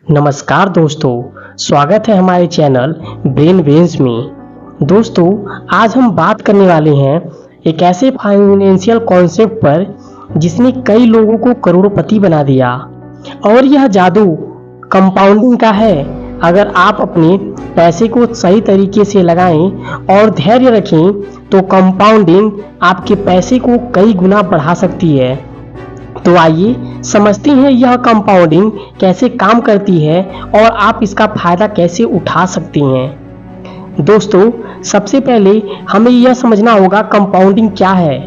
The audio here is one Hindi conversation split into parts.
नमस्कार दोस्तों, स्वागत है हमारे चैनल ब्रेन वेन्स में। दोस्तों, आज हम बात करने वाले हैं एक ऐसे फाइनेंशियल कॉन्सेप्ट पर जिसने कई लोगों को करोड़पति बना दिया। और यह जादू कंपाउंडिंग का है। अगर आप अपने पैसे को सही तरीके से लगाएं और धैर्य रखें तो कंपाउंडिंग आपके पैसे को कई गुना बढ़ा सकती है। तो आइए समझते हैं यह कंपाउंडिंग कैसे काम करती है और आप इसका फायदा कैसे उठा सकते हैं। दोस्तों, सबसे पहले हमें यह समझना होगा कंपाउंडिंग क्या है।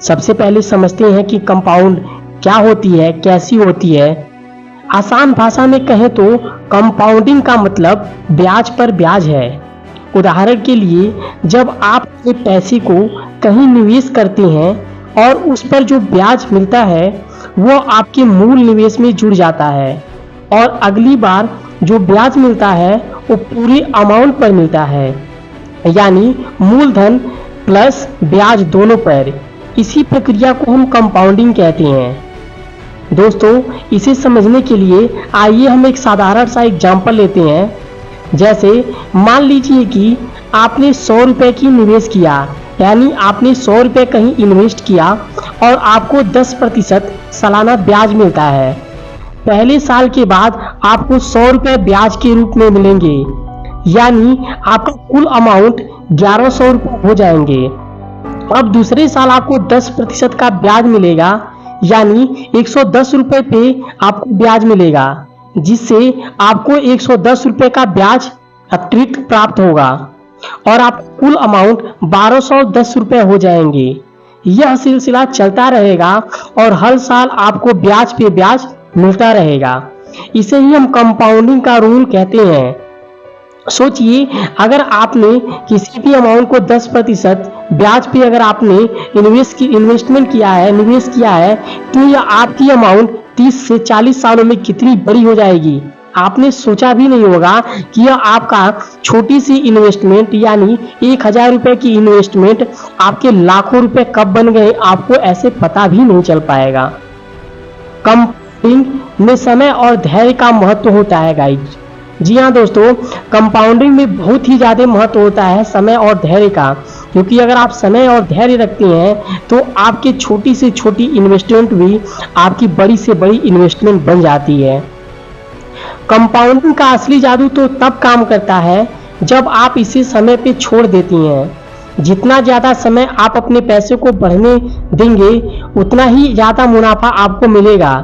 सबसे पहले समझते हैं कि कंपाउंड क्या होती है, कैसी होती है। आसान भाषा में कहें तो कंपाउंडिंग का मतलब ब्याज पर ब्याज है। उदाहरण के लिए, जब आप अपने पैसे को कहीं निवेश करते हैं और उस पर जो ब्याज मिलता है वो आपके मूल निवेश में जुड़ जाता है और अगली बार जो ब्याज मिलता है वो पूरे अमाउंट पर मिलता है, यानी मूलधन प्लस ब्याज दोनों पर। इसी प्रक्रिया को हम कंपाउंडिंग कहते हैं। दोस्तों, इसे समझने के लिए आइए हम एक साधारण सा एग्जांपल लेते हैं। जैसे मान लीजिए कि आपने 100 रुपए की निवेश किया, यानी आपने 100 रुपए कहीं इन्वेस्ट किया और आपको 10% सालाना ब्याज मिलता है। पहले साल के बाद आपको 100 रुपए ब्याज के रूप में मिलेंगे, यानी आपका कुल अमाउंट 1100 रुपए हो जाएंगे। अब दूसरे साल आपको 10% का ब्याज मिलेगा, यानी 110 रुपए पे आपको ब्याज मिलेगा, जिससे आपको 110 रुपए का ब्याज अतिरिक्त प्राप्त होगा और आप कुल अमाउंट 1210 रुपए हो जाएंगे। यह सिलसिला चलता रहेगा और हर साल आपको ब्याज पे ब्याज मिलता रहेगा। इसे ही हम कंपाउंडिंग का रूल कहते हैं। सोचिए, अगर आपने किसी भी अमाउंट को 10% ब्याज पे अगर आपने इन्वेस्टमेंट किया है, निवेश किया है, तो यह आपकी अमाउंट 30 से 40 सालों में कितनी बड़ी हो जाएगी। आपने सोचा भी नहीं होगा कि यह आपका छोटी सी इन्वेस्टमेंट, यानी 1000 रुपए की इन्वेस्टमेंट आपके लाखों रुपए कब बन गए, आपको ऐसे पता भी नहीं चल पाएगा। कंपाउंडिंग में समय और धैर्य का महत्व होता है गाइज। जी हाँ दोस्तों, कंपाउंडिंग में बहुत ही ज्यादा महत्व होता है समय और धैर्य का, क्योंकि अगर आप समय और धैर्य रखते हैं तो आपकी छोटी से छोटी इन्वेस्टमेंट भी आपकी बड़ी से बड़ी इन्वेस्टमेंट बन जाती है। कंपाउंडिंग का असली जादू तो तब काम करता है जब आप इसे समय पे छोड़ देती हैं। जितना ज़्यादा समय आप अपने पैसे को बढ़ने देंगे उतना ही ज़्यादा मुनाफा आपको मिलेगा।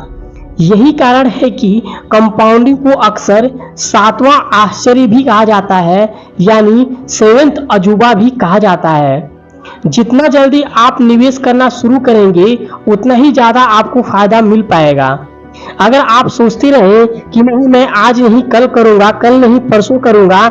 यही कारण है कि कंपाउंडिंग को अक्सर 7वां आश्चर्य भी कहा जाता है, यानी 7th अजूबा भी कहा जाता है। जितना जल्दी आप निवेश करना शुरू करेंगे उतना ही ज़्यादा आपको फायदा मिल पाएगा। अगर आप सोचते रहे कि नहीं, मैं आज नहीं कल करूंगा, कल नहीं परसों करूंगा,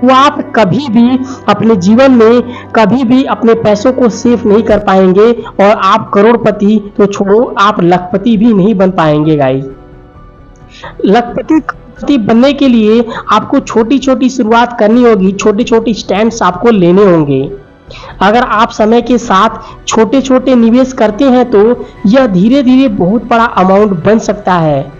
तो आप कभी भी अपने जीवन में कभी भी अपने पैसों को सेव नहीं कर पाएंगे और आप करोड़पति तो छोड़ो, आप लखपति भी नहीं बन पाएंगे गाइस। लखपति बनने के लिए आपको छोटी छोटी शुरुआत करनी होगी, छोटे छोटे स्टैंड्स आपको लेने होंगे। अगर आप समय के साथ छोटे छोटे निवेश करते हैं तो यह धीरे धीरे बहुत बड़ा अमाउंट बन सकता है।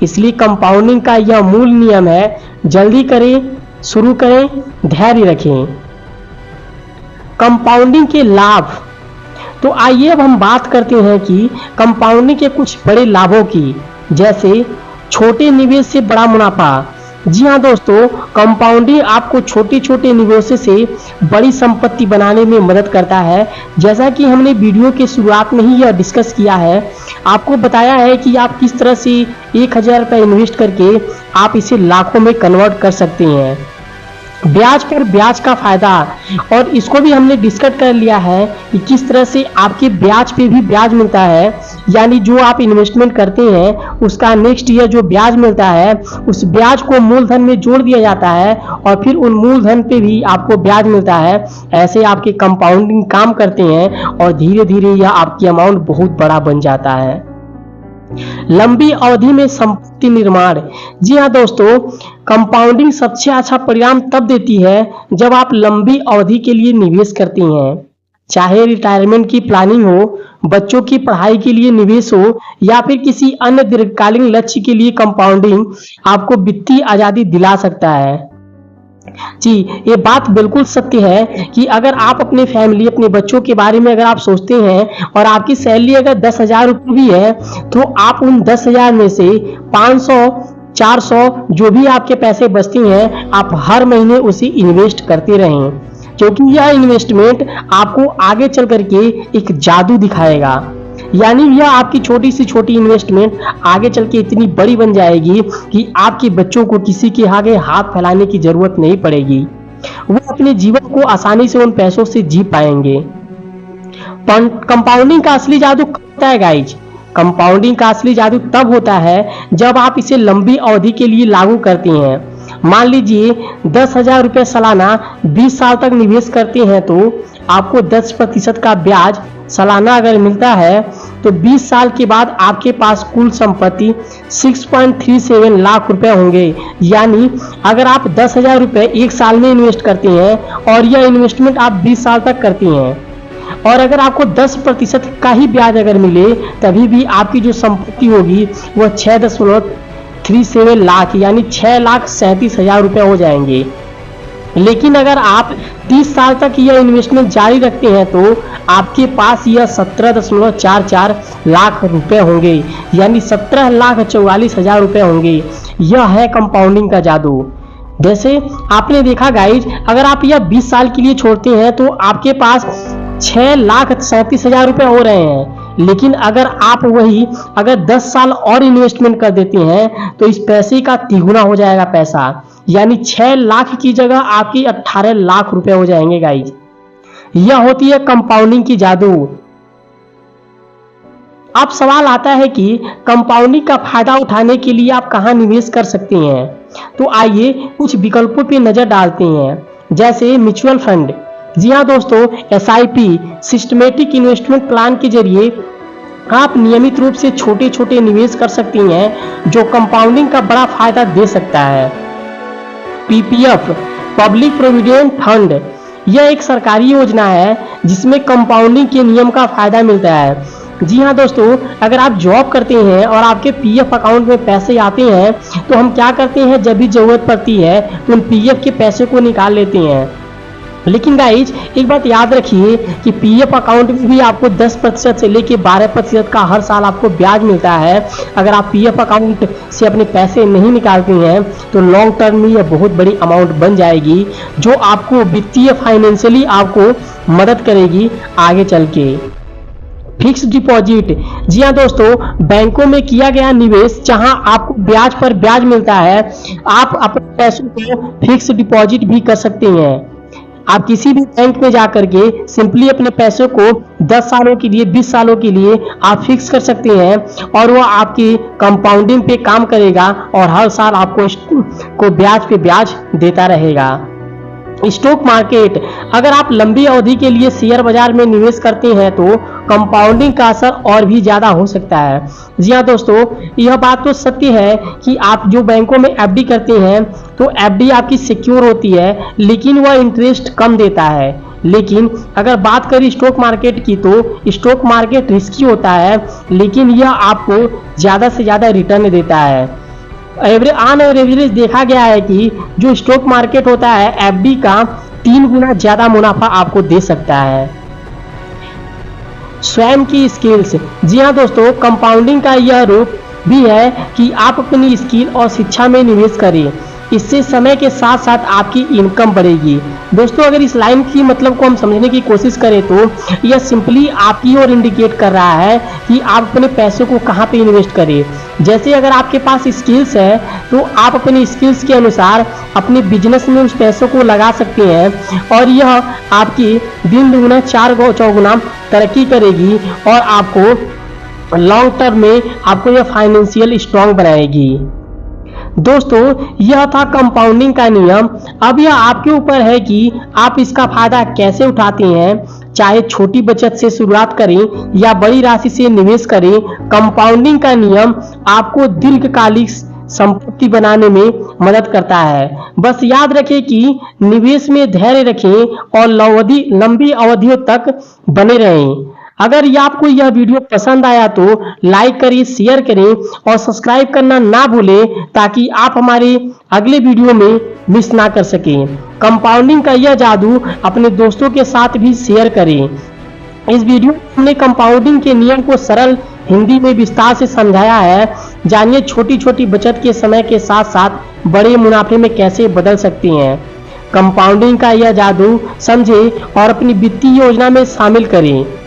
इसलिए कंपाउंडिंग का यह मूल नियम है, जल्दी करें, शुरू करें, धैर्य रखें। कंपाउंडिंग के लाभ। तो आइए अब हम बात करते हैं कि कंपाउंडिंग के कुछ बड़े लाभों की, जैसे छोटे निवेश से बड़ा मुनाफा। जी हाँ दोस्तों, कंपाउंडिंग आपको छोटे छोटे निवेशों से बड़ी संपत्ति बनाने में मदद करता है। जैसा कि हमने वीडियो के शुरुआत में ही यह डिस्कस किया है, आपको बताया है कि आप किस तरह से 1000 रुपये इन्वेस्ट करके आप इसे लाखों में कन्वर्ट कर सकते हैं। ब्याज पर ब्याज का फायदा, और इसको भी हमने डिस्कस कर लिया है कि किस तरह से आपके ब्याज पे भी ब्याज मिलता है, यानी जो आप इन्वेस्टमेंट करते हैं उसका नेक्स्ट ईयर जो ब्याज मिलता है उस ब्याज को मूलधन में जोड़ दिया जाता है और फिर उन मूलधन पे भी आपको ब्याज मिलता है। ऐसे आपके कंपाउंडिंग काम करते हैं और धीरे धीरे यह आपकी अमाउंट बहुत बड़ा बन जाता है। लंबी अवधि में संपत्ति निर्माण। जी हाँ दोस्तों, कंपाउंडिंग सबसे अच्छा परिणाम तब देती है जब आप लंबी अवधि के लिए निवेश करती हैं। चाहे रिटायरमेंट की प्लानिंग हो, बच्चों की पढ़ाई के लिए निवेश हो या फिर किसी अन्य दीर्घकालीन लक्ष्य के लिए कंपाउंडिंग आपको वित्तीय आजादी दिला सकता है। जी, ये बात बिल्कुल सत्य है कि अगर आप अपने फैमिली, अपने बच्चों के बारे में अगर आप सोचते हैं और आपकी सैलरी अगर 10,000 रुपये भी है, तो आप उन 10,000 में से 500, 400 जो भी आपके पैसे बचती हैं, आप हर महीने उसे इन्वेस्ट करते रहें, क्योंकि यह इन्वेस्टमेंट आपको आगे चल करके एक जादू दिखाएगा। यानी यह आपकी छोटी से छोटी इन्वेस्टमेंट आगे चल के इतनी बड़ी बन जाएगी कि आपके बच्चों को किसी के आगे हाथ फैलाने की जरूरत नहीं पड़ेगी। वो अपने जीवन को आसानी से उन पैसों से जी पाएंगे। कंपाउंडिंग का असली जादू कब होता है गाइज? कंपाउंडिंग का असली जादू तब होता है जब आप इसे लंबी अवधि के लिए लागू करती हैं। मान लीजिए 10,000 रुपये सालाना 20 साल तक निवेश करते हैं तो आपको 10% का ब्याज सालाना अगर मिलता है, तो 20 साल के बाद आपके पास कुल संपत्ति 6.37 लाख रुपए होंगे। यानी अगर आप 10,000 रुपये एक साल में इन्वेस्ट करती हैं और यह इन्वेस्टमेंट आप 20 साल तक करती हैं, और अगर आपको 10% का ही ब्याज अगर मिले, तभी भी आपकी जो संपत्ति होगी वह 6.37 लाख यानी 6,37,000 रुपये हो जाएंगे। लेकिन अगर आप 30 साल तक यह इन्वेस्टमेंट जारी रखते हैं तो आपके पास यह 17.44 लाख रुपए होंगे, यानी 17,44,000 रुपए होंगे। यह है कंपाउंडिंग का जादू। जैसे आपने देखा गाइज, अगर आप यह 20 साल के लिए छोड़ते हैं तो आपके पास 6,37,000 रुपए हो रहे हैं। लेकिन अगर आप वही अगर 10 साल और इन्वेस्टमेंट कर देते हैं तो इस पैसे का तिगुना हो जाएगा पैसा, यानी 6 लाख की जगह आपकी 18 लाख रुपए हो जाएंगे गाइज। यह होती है कंपाउंडिंग की जादू। अब सवाल आता है कि कंपाउंडिंग का फायदा उठाने के लिए आप कहां निवेश कर सकते हैं। तो आइए कुछ विकल्पों पर नजर डालते हैं, जैसे म्यूचुअल फंड। जी हाँ दोस्तों, SIP सिस्टमेटिक इन्वेस्टमेंट प्लान के जरिए आप नियमित रूप से छोटे छोटे निवेश कर सकती हैं जो कंपाउंडिंग का बड़ा फायदा दे सकता है। PPF पब्लिक प्रोविडेंट फंड, यह एक सरकारी योजना है जिसमें कंपाउंडिंग के नियम का फायदा मिलता है। जी हाँ दोस्तों, अगर आप जॉब करते हैं और आपके PF अकाउंट में पैसे आते हैं तो हम क्या करते हैं, जब भी जरूरत पड़ती है तो उन PF के पैसे को निकाल लेते हैं। लेकिन गाइज एक बात याद रखिए कि PF अकाउंट में भी आपको 10% से लेके 12% का हर साल आपको ब्याज मिलता है। अगर आप PF अकाउंट से अपने पैसे नहीं निकालते हैं तो लॉन्ग टर्म में यह बहुत बड़ी अमाउंट बन जाएगी, जो आपको वित्तीय फाइनेंशियली आपको मदद करेगी आगे चल के। फिक्स डिपॉजिट, जी हाँ दोस्तों, बैंकों में किया गया निवेश जहां आपको ब्याज पर ब्याज मिलता है, आप अपने पैसों को फिक्स डिपॉजिट भी कर सकते हैं। आप किसी भी बैंक में जाकर के सिंपली अपने पैसों को 10 सालों के लिए, 20 सालों के लिए आप फिक्स कर सकते हैं और वो आपकी कंपाउंडिंग पे काम करेगा और हर साल आपको ब्याज पे ब्याज देता रहेगा। स्टॉक मार्केट, अगर आप लंबी अवधि के लिए शेयर बाजार में निवेश करते हैं तो कंपाउंडिंग का असर और भी ज्यादा हो सकता है। जी हाँ दोस्तों, यह बात तो सत्य है कि आप जो बैंकों में FD करते हैं तो FD आपकी सिक्योर होती है, लेकिन वह इंटरेस्ट कम देता है। लेकिन अगर बात करें स्टॉक मार्केट की तो स्टॉक मार्केट रिस्की होता है, लेकिन यह आपको ज्यादा से ज्यादा रिटर्न देता है। ऑन एवरेज देखा गया है कि जो स्टॉक मार्केट होता है FD का 3 गुना ज्यादा मुनाफा आपको दे सकता है। स्वयं की स्किल्स, जी हाँ दोस्तों, कंपाउंडिंग का यह रूप भी है कि आप अपनी स्किल और शिक्षा में निवेश करें। इससे समय के साथ साथ आपकी इनकम बढ़ेगी। दोस्तों, अगर इस लाइन की मतलब को हम समझने की कोशिश करें तो यह सिंपली आपकी ओर इंडिकेट कर रहा है कि आप अपने पैसों को कहाँ पे इन्वेस्ट करें। जैसे अगर आपके पास स्किल्स है तो आप अपनी स्किल्स के अनुसार अपने बिजनेस में उस पैसों को लगा सकते हैं और यह आपकी दिन दुगुना 4 चौगुना तरक्की करेगी और आपको लॉन्ग टर्म में आपको यह फाइनेंशियल स्ट्रांग बनाएगी। दोस्तों, यह था कंपाउंडिंग का नियम। अब यह आपके ऊपर है कि आप इसका फायदा कैसे उठाते हैं। चाहे छोटी बचत से शुरुआत करें या बड़ी राशि से निवेश करें, कंपाउंडिंग का नियम आपको दीर्घकालिक संपत्ति बनाने में मदद करता है। बस याद रखें कि निवेश में धैर्य रखें और लंबी अवधियों तक बने रहें। अगर ये आपको यह वीडियो पसंद आया तो लाइक करें, शेयर करें और सब्सक्राइब करना ना भूलें ताकि आप हमारे अगले वीडियो में मिस ना कर सकें। कंपाउंडिंग का यह जादू अपने दोस्तों के साथ भी शेयर करें। इस वीडियो में हमने कंपाउंडिंग के नियम को सरल हिंदी में विस्तार से समझाया है। जानिए छोटी छोटी बचत के समय के साथ साथ बड़े मुनाफे में कैसे बदल सकती हैं। कंपाउंडिंग का यह जादू समझें और अपनी वित्तीय योजना में शामिल करें।